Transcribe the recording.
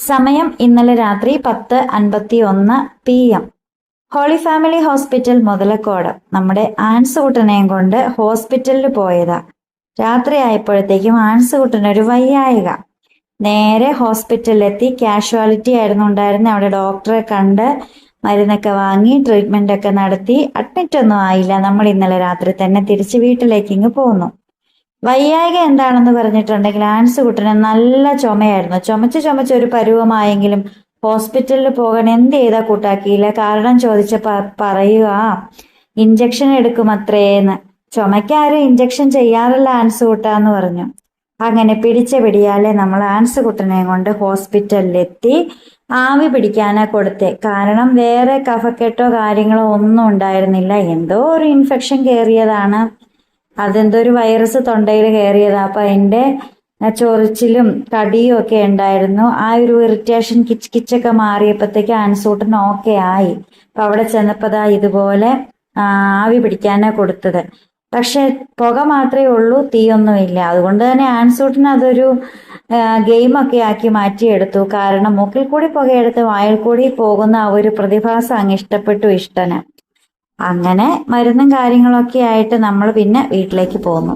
സമയം ഇന്നലെ രാത്രി 10:51 PM. Holy Family Hospital Muthalakode. നമ്മുടെ ആൻസുകുട്ടനെയും കൊണ്ട് ഹോസ്പിറ്റലിൽ പോയതാ. രാത്രി ആയപ്പോഴത്തേക്കും ആൻസുകുട്ടനൊരു വയ്യായിക. നേരെ ഹോസ്പിറ്റലിലെത്തി. കാഷ്വാലിറ്റി ആയിരുന്നു ഉണ്ടായിരുന്നത്. അവിടെ ഡോക്ടറെ കണ്ട് മരുന്നൊക്കെ വാങ്ങി ട്രീറ്റ്മെന്റ് ഒക്കെ നടത്തി. അഡ്മിറ്റ് ഒന്നും ആയില്ല. നമ്മൾ ഇന്നലെ രാത്രി തന്നെ തിരിച്ച് വീട്ടിലേക്ക് ഇങ്ങ് പോന്നു. വയ്യായിക എന്താണെന്ന് പറഞ്ഞിട്ടുണ്ടെങ്കിൽ ആൻസുകുട്ടന് നല്ല ചുമയായിരുന്നു. ചുമച്ച് ഒരു പരുവമായെങ്കിലും ഹോസ്പിറ്റലിൽ പോകാൻ എന്ത് ചെയ്താ കൂട്ടാക്കിയില്ല. കാരണം ചോദിച്ചപ്പോ പറയുക ഇഞ്ചക്ഷൻ എടുക്കുമത്രേന്ന്. ചുമയ്ക്കാരും ഇഞ്ചക്ഷൻ ചെയ്യാറില്ല ആൻസുകുട്ടാന്ന് പറഞ്ഞു. അങ്ങനെ പിടിച്ച പിടിയാലെ നമ്മൾ ആൻസുകുട്ടനെ കൊണ്ട് ഹോസ്പിറ്റലിലെത്തി. ആവി പിടിക്കാനാ കൊടുത്തേ. കാരണം വേറെ കഫക്കെട്ടോ കാര്യങ്ങളോ ഒന്നും ഉണ്ടായിരുന്നില്ല. എന്തോ ഒരു ഇൻഫെക്ഷൻ കയറിയതാണ്. അതെന്തോ ഒരു വൈറസ് തൊണ്ടയിൽ കയറിയതാ. അപ്പൊ അതിന്റെ ചൊറിച്ചിലും കടിയും ഒക്കെ ഉണ്ടായിരുന്നു. ആ ഒരു ഇറിറ്റേഷൻ കിച്ചൊക്കെ മാറിയപ്പോഴത്തേക്ക് ആൻസൂട്ടൻ ഓക്കെ ആയി. അപ്പൊ അവിടെ ചെന്നപ്പോതാ ഇതുപോലെ ആവി പിടിക്കാനാ കൊടുത്തത്. പക്ഷെ പുക മാത്രമേ ഉള്ളൂ, തീയൊന്നുമില്ല. അതുകൊണ്ട് തന്നെ ആൻസൂട്ടൻ അതൊരു ഗെയിമൊക്കെ ആക്കി മാറ്റിയെടുത്തു. കാരണം മൂക്കിൽ കൂടി പുകയെടുത്ത് വായിൽ കൂടി പോകുന്ന ആ ഒരു പ്രതിഭാസം അങ്ങ് ഇഷ്ടപ്പെട്ടു ഇഷ്ടന്. അങ്ങനെ മരുന്നും കാര്യങ്ങളൊക്കെ ആയിട്ട് നമ്മൾ പിന്നെ വീട്ടിലേക്ക് പോന്നു.